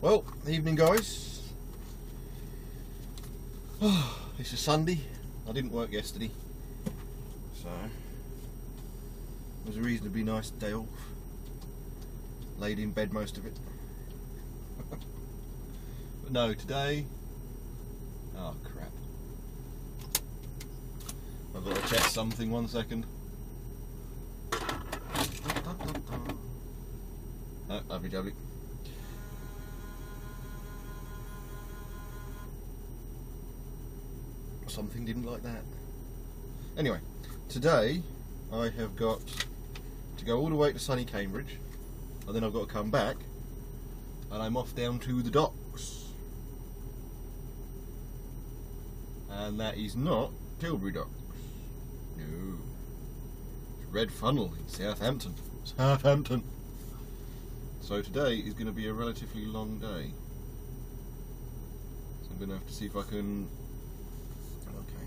Well, evening guys. This is Sunday. I didn't work yesterday, so it was a reasonably nice day off. Laid in bed most of it. But no, today, oh crap. I've got to check something, 1 second. Oh, lovely jubbly. Something didn't like that. Anyway, today I have got to go all the way to sunny Cambridge, and then I've got to come back, and I'm off down to the docks. And that is not Tilbury Docks. No. It's Red Funnel in Southampton. Southampton. So today is going to be a relatively long day. So I'm going to have to see if I can... Okay.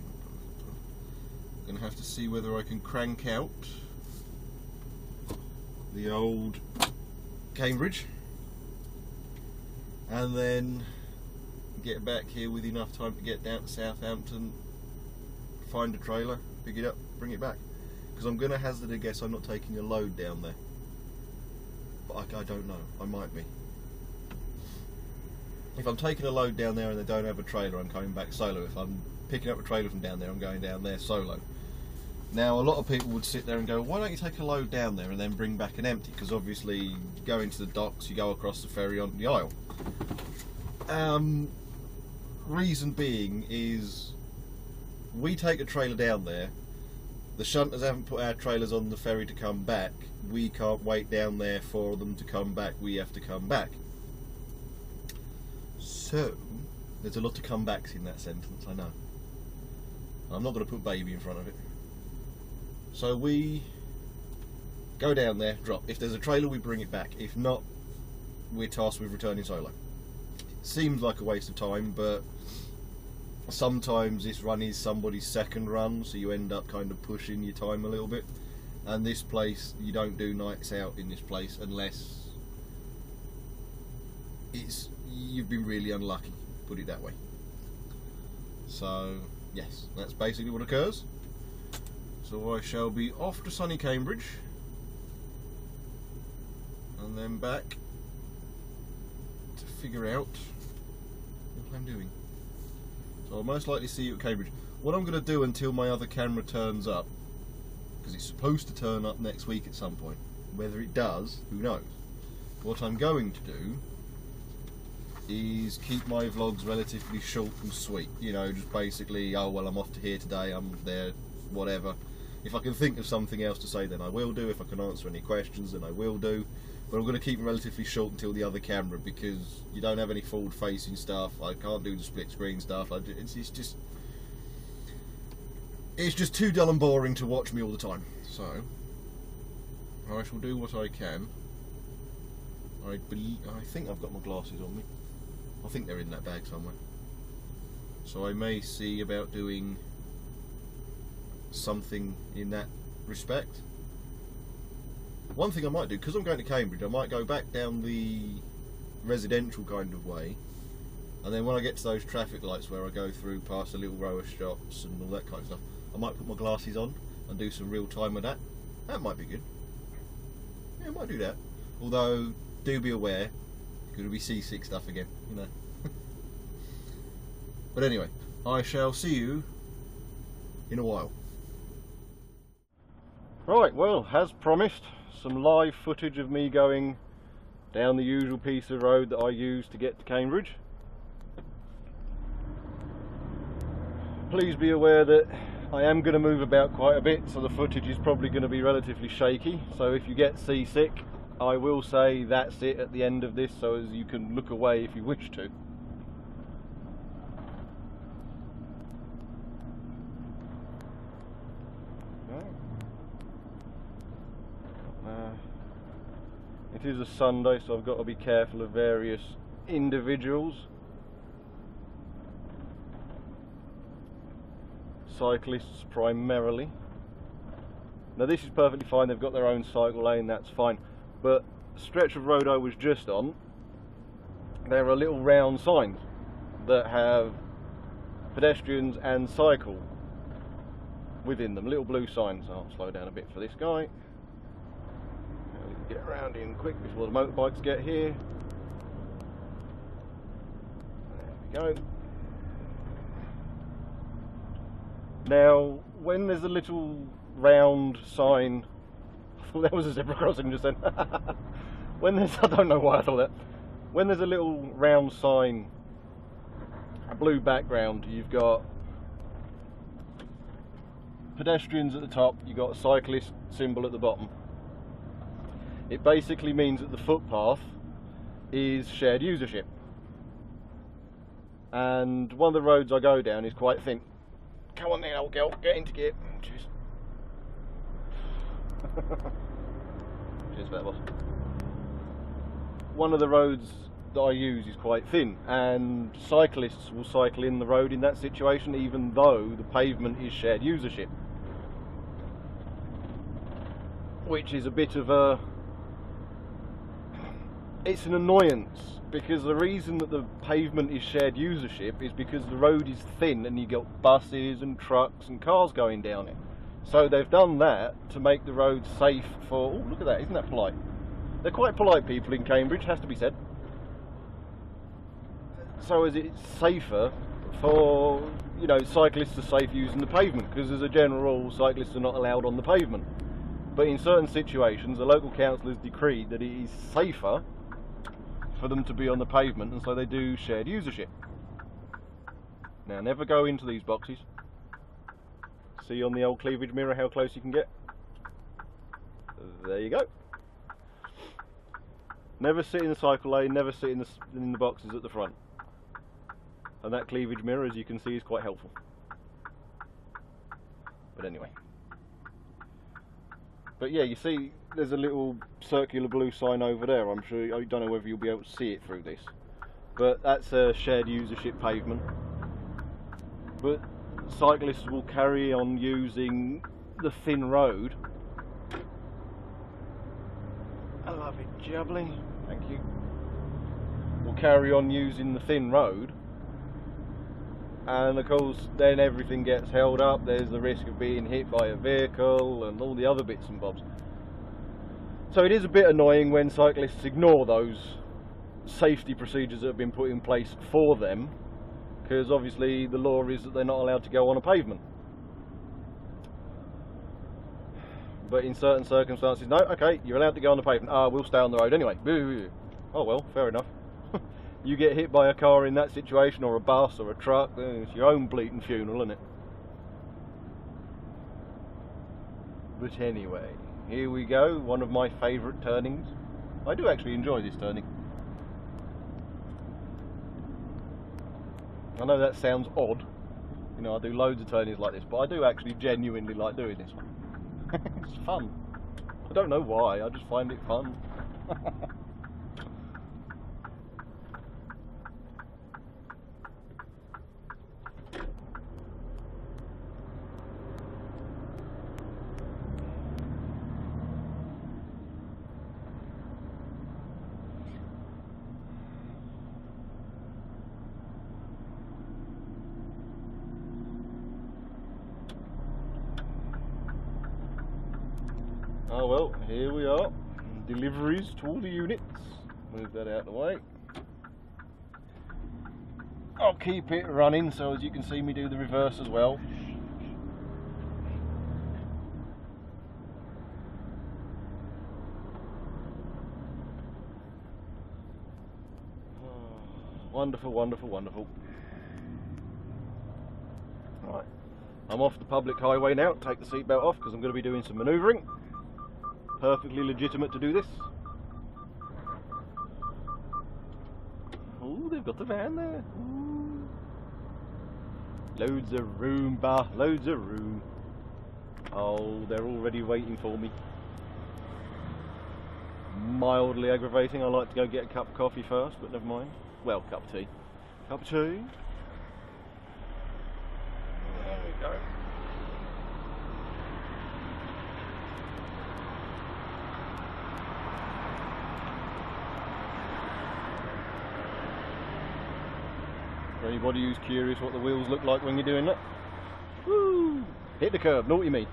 I'm going to have to see whether I can crank out the old Cambridge and then get back here with enough time to get down to Southampton, find a trailer, pick it up, bring it back. Because I'm going to hazard a guess I'm not taking a load down there. But I don't know, I might be. If I'm taking a load down there and they don't have a trailer, I'm coming back solo. If I'm picking up a trailer from down there, I'm going down there solo. Now, a lot of people would sit there and go, why don't you take a load down there and then bring back an empty? Because obviously, going to the docks, you go across the ferry onto the Isle. Reason being is, we take a trailer down there, the shunters haven't put our trailers on the ferry to come back, we can't wait down there for them to come back, we have to come back. So, there's a lot of comebacks in that sentence, I know. I'm not going to put baby in front of it. So we go down there, drop. If there's a trailer, we bring it back. If not, we're tasked with returning solo. Seems like a waste of time, but sometimes this run is somebody's second run, so you end up kind of pushing your time a little bit. And this place, you don't do nights out in this place unless you've been really unlucky, put it that way. So yes, that's basically what occurs. So I shall be off to sunny Cambridge and then back to figure out what I'm doing. So I'll most likely see you at Cambridge. What I'm going to do until my other camera turns up, because it's supposed to turn up next week at some point, whether it does, who knows. What I'm going to do is keep my vlogs relatively short and sweet, you know, just basically, oh well, I'm off to here today, I'm there, whatever. If I can think of something else to say, then I will do. If I can answer any questions, then I will do. But I'm going to keep it relatively short until the other camera, because you don't have any forward facing stuff, I can't do the split screen stuff, it's just too dull and boring to watch me all the time. So I shall do what I can. I think I've got my glasses on me. I think they're in that bag somewhere. So I may see about doing something in that respect. One thing I might do, because I'm going to Cambridge, I might go back down the residential kind of way, and then when I get to those traffic lights where I go through past a little row of shops and all that kind of stuff, I might put my glasses on and do some real time with that. That might be good. Yeah, I might do that. Although, do be aware, it's going to be C6 stuff again, you know. But anyway, I shall see you in a while. Right, well, as promised, some live footage of me going down the usual piece of road that I use to get to Cambridge. Please be aware that I am going to move about quite a bit, so the footage is probably going to be relatively shaky. So if you get seasick, I will say that's it at the end of this, so as you can look away if you wish to. It is a Sunday, so I've got to be careful of various individuals. Cyclists primarily. Now this is perfectly fine, they've got their own cycle lane, that's fine. But the stretch of road I was just on, there are little round signs that have pedestrians and cycle within them, little blue signs. I'll slow down a bit for this guy. Get around in quick before the motorbikes get here. There we go. Now, when there's a little round sign, I thought that was a zebra crossing just then. When there's, I don't know why I thought that. When there's a little round sign, a blue background, you've got pedestrians at the top, you've got a cyclist symbol at the bottom. It basically means that the footpath is shared usership. And one of the roads I go down is quite thin. Come on then, old girl, get into gear. Cheers. Cheers for that, boss. One of the roads that I use is quite thin, and cyclists will cycle in the road in that situation even though the pavement is shared usership. Which is a bit of a... it's an annoyance, because the reason that the pavement is shared usership is because the road is thin and you got buses and trucks and cars going down it. So they've done that to make the road safe for... oh, look at that, isn't that polite? They're quite polite people in Cambridge, has to be said. So is it safer for, you know, cyclists are safe using the pavement, because as a general rule, cyclists are not allowed on the pavement. But in certain situations, the local council has decreed that it is safer for them to be on the pavement, and so they do shared usership. Now, never go into these boxes. See on the old cleavage mirror how close you can get? There you go. Never sit in the cycle lane, never sit in the boxes at the front. And that cleavage mirror, as you can see, is quite helpful. But anyway. But yeah, you see there's a little circular blue sign over there. I'm sure, I don't know whether you'll be able to see it through this, but that's a shared usership pavement. But cyclists will carry on using the thin road. I love it, jubbly. Thank you. Will carry on using the thin road, and of course then everything gets held up. There's the risk of being hit by a vehicle and all the other bits and bobs. So it is a bit annoying when cyclists ignore those safety procedures that have been put in place for them, because obviously the law is that they're not allowed to go on a pavement. But in certain circumstances, no, okay, you're allowed to go on the pavement. Ah, we'll stay on the road anyway. Oh well, fair enough. You get hit by a car in that situation, or a bus, or a truck, it's your own bleating funeral, isn't it? But anyway, here we go, one of my favourite turnings. I do actually enjoy this turning. I know that sounds odd, you know, I do loads of turnings like this, but I do actually genuinely like doing this one. It's fun. I don't know why, I just find it fun. Oh well, here we are. Deliveries to all the units. Move that out of the way. I'll keep it running so as you can see me do the reverse as well. Wonderful, wonderful, wonderful. Right, I'm off the public highway now. Take the seatbelt off because I'm going to be doing some manoeuvring. Perfectly legitimate to do this. Oh, they've got the van there. Ooh. Loads of room, bah, loads of room. Oh, they're already waiting for me. Mildly aggravating. I like to go get a cup of coffee first, but never mind. Well, cup of tea. Cup of tea. There we go. For anybody who's curious what the wheels look like when you're doing that. Woo! Hit the curb, know what you mean.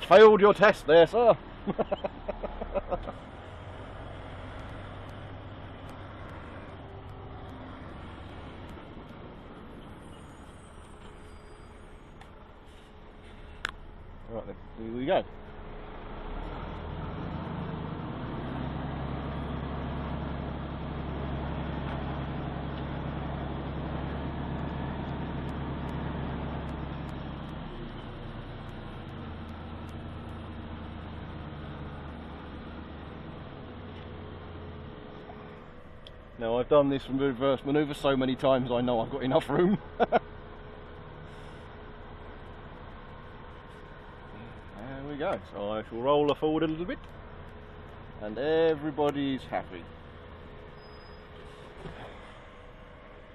Failed your test there, sir. Right then, here we go. Now I've done this reverse manoeuvre so many times I know I've got enough room. There we go. So I shall roll her forward a little bit and everybody's happy.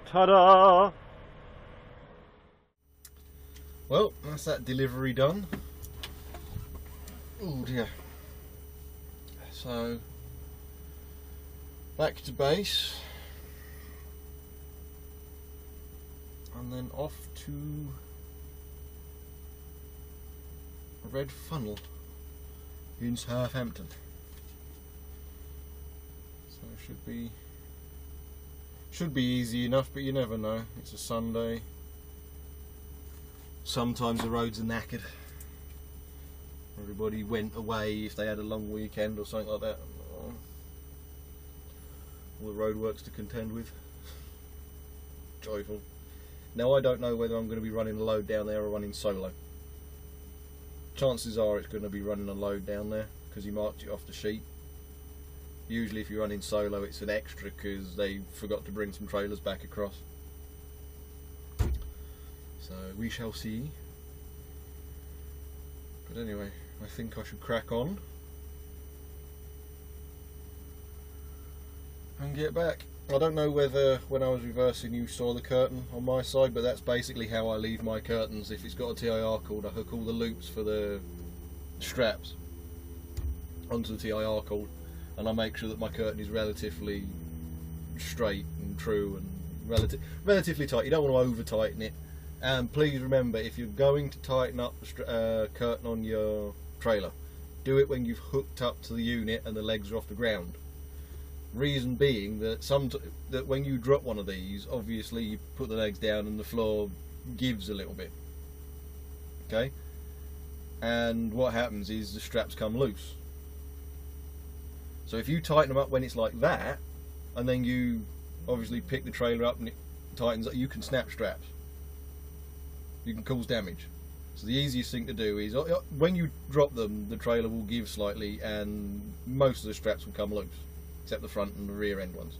Ta-da! Well, that's that delivery done. Oh dear. So back to base and then off to Red Funnel in Southampton. So it should be easy enough, but you never know. It's a Sunday. Sometimes the roads are knackered. Everybody went away if they had a long weekend or something like that. All the roadworks to contend with. Joyful. Now I don't know whether I'm going to be running a load down there or running solo. Chances are it's going to be running a load down there because he marked it off the sheet. Usually if you're running solo it's an extra because they forgot to bring some trailers back across. So we shall see. But anyway, I think I should crack on and get back. I don't know whether when I was reversing you saw the curtain on my side, but that's basically how I leave my curtains. If it's got a TIR cord, I hook all the loops for the straps onto the TIR cord and I make sure that my curtain is relatively straight and true and relatively tight. You don't want to over tighten it. And please remember, if you're going to tighten up the curtain on your trailer, do it when you've hooked up to the unit and the legs are off the ground. Reason being that when you drop one of these, obviously you put the legs down and the floor gives a little bit. Okay? And what happens is the straps come loose. So if you tighten them up when it's like that, and then you obviously pick the trailer up and it tightens up, you can snap straps. You can cause damage. So the easiest thing to do is when you drop them, the trailer will give slightly and most of the straps will come loose, except the front and the rear end ones.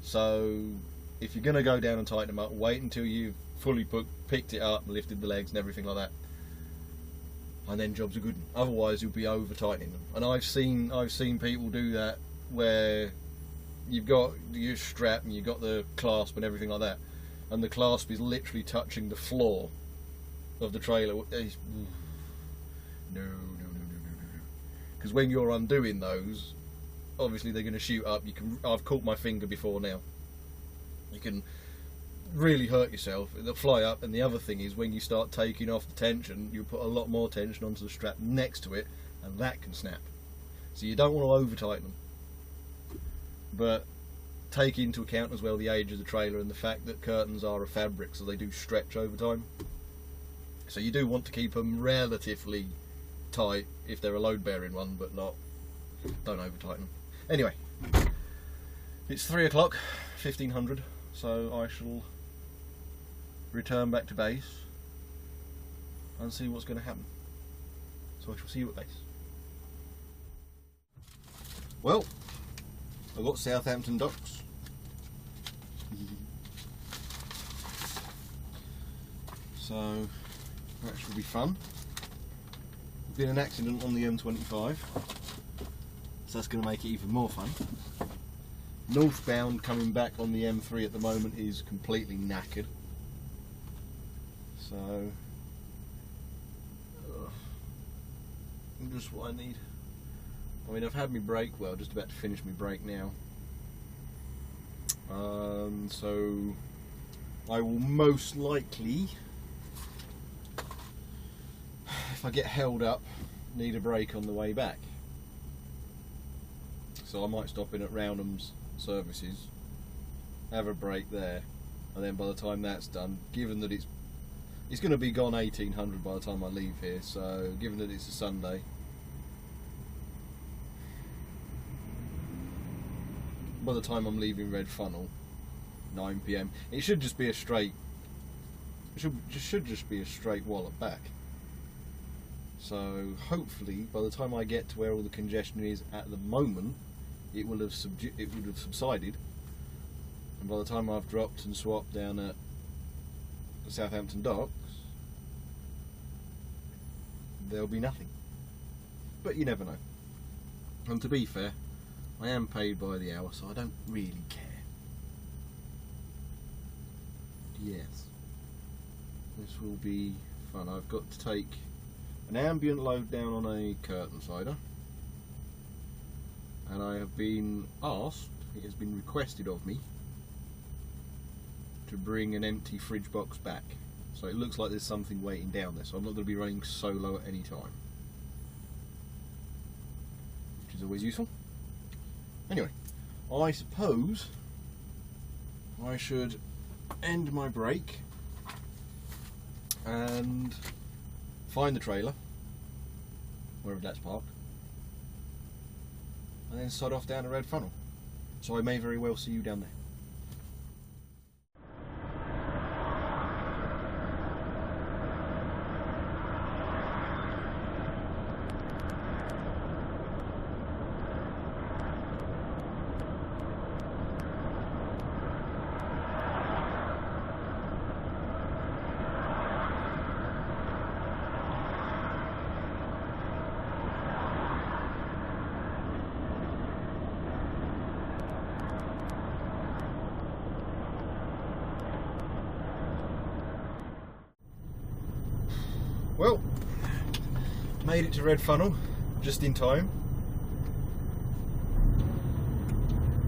So if you're going to go down and tighten them up, wait until you've fully picked it up, lifted the legs and everything like that, and then job's a good one. Otherwise you'll be over tightening them. And I've seen people do that where you've got your strap and you've got the clasp and everything like that, and the clasp is literally touching the floor of the trailer. No. Because when you're undoing those, obviously they're going to shoot up. I've caught my finger before now. You can really hurt yourself. They'll fly up. And the other thing is, when you start taking off the tension, you put a lot more tension onto the strap next to it, and that can snap. So you don't want to over tighten them. But take into account as well the age of the trailer and the fact that curtains are a fabric, so they do stretch over time. So you do want to keep them relatively tight if they're a load bearing one, but don't over tighten them. Anyway, it's 3 o'clock, 1500, so I shall return back to base and see what's going to happen. So I shall see you at base. Well, I've got Southampton docks. So that should be fun. There's been an accident on the M25, so that's going to make it even more fun. Northbound coming back on the M3 at the moment is completely knackered. So just what I need. I mean, I've had my brake, well, just about to finish my brake now. So I will most likely, if I get held up, need a break on the way back. So I might stop in at Roundham's services, have a break there, and then by the time that's done, given that it's going to be gone 1800 by the time I leave here, so given that it's a Sunday, by the time I'm leaving Red Funnel, 9 PM, it should just be a straight. It should just be a straight Wallop back. So hopefully, by the time I get to where all the congestion is at the moment, it would have subsided, and by the time I've dropped and swapped down at the Southampton docks, there'll be nothing. But you never know. And to be fair, I am paid by the hour, so I don't really care. Yes, this will be fun. I've got to take an ambient load down on a curtain cider, and I have been asked, it has been requested of me, to bring an empty fridge box back. So it looks like there's something waiting down there, so I'm not going to be running solo at any time, which is always useful. Anyway, I suppose I should end my break and find the trailer, wherever that's parked, and then sod off down to Red Funnel. So I may very well see you down there. Well, made it to Red Funnel just in time.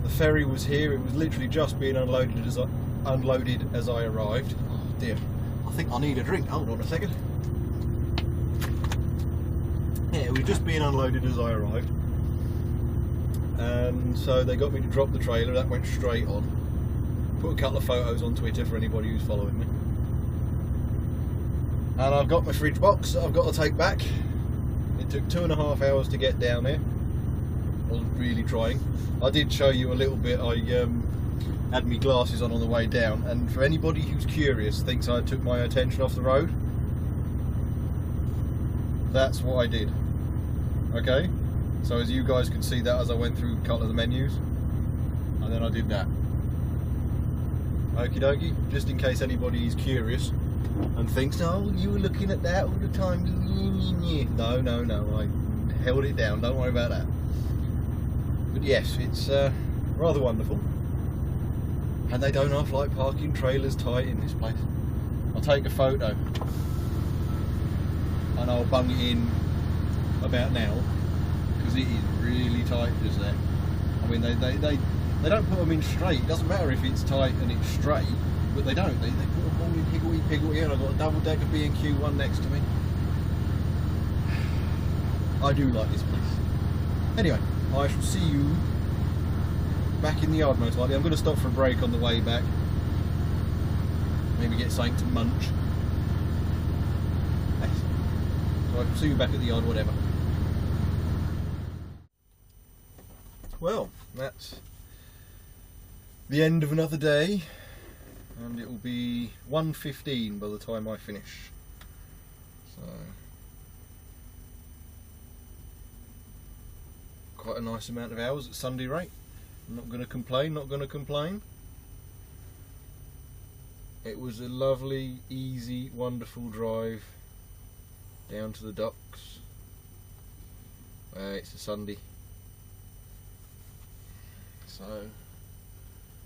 The ferry was here. It was literally just being unloaded as I arrived. Oh dear, I think I need a drink. Hold on a second. Yeah, it was just being unloaded as I arrived, and so they got me to drop the trailer. That went straight on. Put a couple of photos on Twitter for anybody who's following me. And I've got my fridge box that I've got to take back. It took 2.5 hours to get down there. I wasn't really trying. I did show you a little bit. I had my glasses on the way down, and for anybody who's curious, thinks I took my attention off the road, that's what I did. Okay? So as you guys could see that as I went through a couple of the menus, and then I did that. Okie dokie, just in case anybody is curious and thinks, oh, you were looking at that all the time. No, no, no, I held it down, don't worry about that. But yes, it's rather wonderful. And they don't half like parking trailers tight in this place. I'll take a photo and I'll bung it in about now, because it is really tight just there. I mean, they don't put them in straight. It doesn't matter if it's tight and it's straight, but they don't. They put them all in higgledy-piggledy, and I've got a double decker B&Q one next to me. I do like this place. Anyway, I shall see you back in the yard most likely. I'm going to stop for a break on the way back. Maybe get something to munch. So I shall see you back at the yard, whatever. Well, that's the end of another day, and it will be 1:15 by the time I finish. So quite a nice amount of hours at Sunday rate. I'm not going to complain, not going to complain. It was a lovely, easy, wonderful drive down to the docks. It's a Sunday, so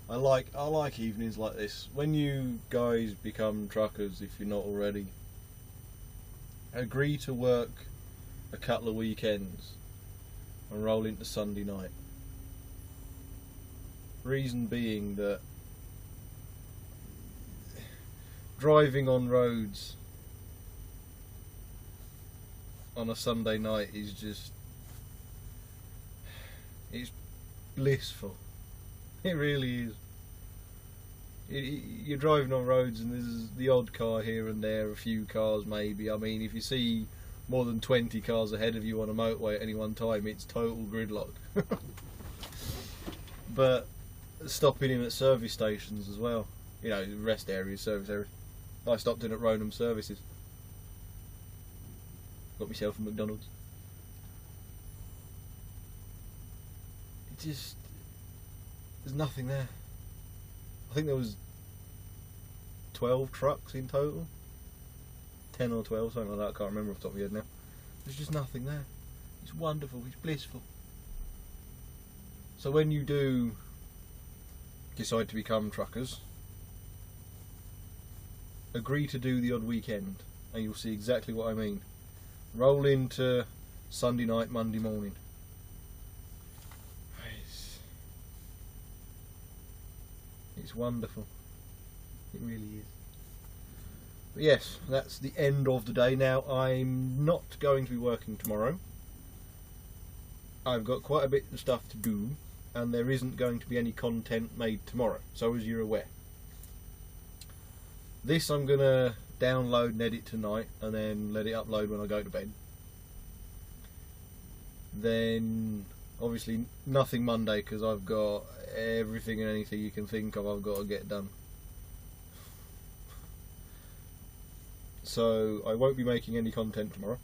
I like evenings like this. When you guys become truckers, if you're not already, agree to work a couple of weekends and roll into Sunday night. Reason being that driving on roads on a Sunday night is just, it's blissful. It really is. You're driving on roads and there's the odd car here and there, a few cars maybe. I mean, if you see more than 20 cars ahead of you on a motorway at any one time, it's total gridlock. But stopping in at service stations as well, you know, rest areas, service areas. I stopped in at Ronan Services. Got myself a McDonald's. It just, there's nothing there. I think there was 12 trucks in total. 10 or 12, something like that, I can't remember off the top of my head now. There's just nothing there. It's wonderful, it's blissful. So when you do decide to become truckers, agree to do the odd weekend and you'll see exactly what I mean. Roll into Sunday night, Monday morning. It's wonderful. It really is. But yes, that's the end of the day. Now, I'm not going to be working tomorrow. I've got quite a bit of stuff to do, and there isn't going to be any content made tomorrow, so as you're aware. This I'm going to download and edit tonight, and then let it upload when I go to bed. Then, obviously, nothing Monday, because I've got everything and anything you can think of I've got to get done. So I won't be making any content tomorrow.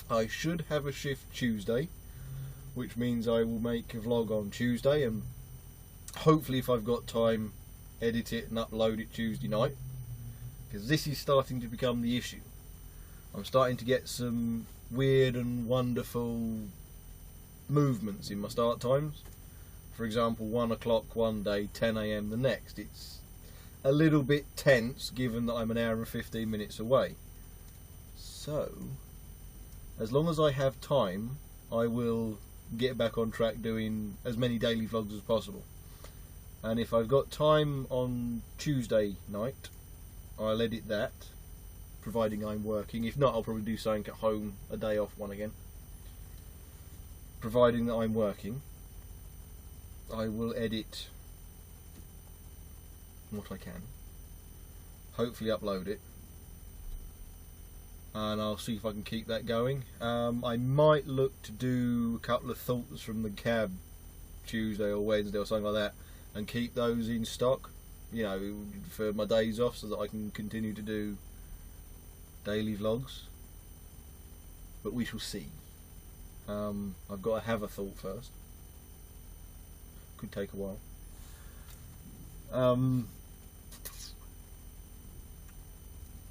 I should have a shift Tuesday, which means I will make a vlog on Tuesday, and hopefully if I've got time, edit it and upload it Tuesday night, because this is starting to become the issue. I'm starting to get some weird and wonderful movements in my start times. For example, 1 o'clock one day, 10 AM the next. It's a little bit tense given that I'm an hour and 15 minutes away. So, as long as I have time, I will get back on track doing as many daily vlogs as possible. And if I've got time on Tuesday night, I'll edit that, providing I'm working. If not, I'll probably do something at home, a day off one again. Providing that I'm working, I will edit what I can, hopefully upload it, and I'll see if I can keep that going. I might look to do a couple of thoughts from the cab Tuesday or Wednesday or something like that, and keep those in stock, you know, for my days off, so that I can continue to do daily vlogs. But we shall see. I've got to have a thought first. Could take a while.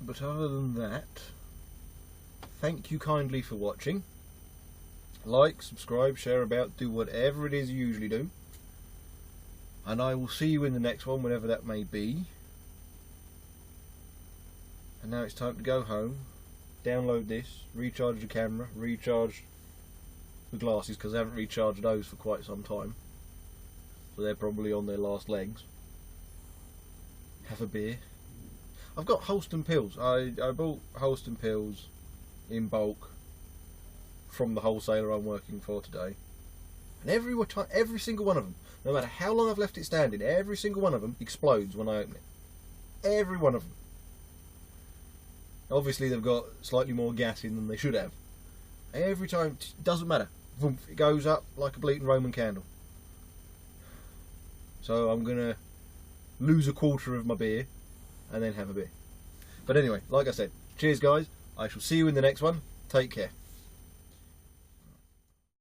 But other than that, thank you kindly for watching. Like, subscribe, share about, do whatever it is you usually do. And I will see you in the next one, whenever that may be. And now it's time to go home, download this, recharge the camera, recharge the glasses, because I haven't recharged those for quite some time. So they're probably on their last legs. Have a beer. I've got Holston pills. I bought Holston pills in bulk from the wholesaler I'm working for today. And every single one of them, no matter how long I've left it standing, every single one of them explodes when I open it. Every one of them. Obviously they've got slightly more gas in than they should have. Every time, it doesn't matter. It goes up like a bleeding Roman candle. So I'm going to lose a quarter of my beer and then have a beer. But anyway, like I said, cheers guys. I shall see you in the next one. Take care.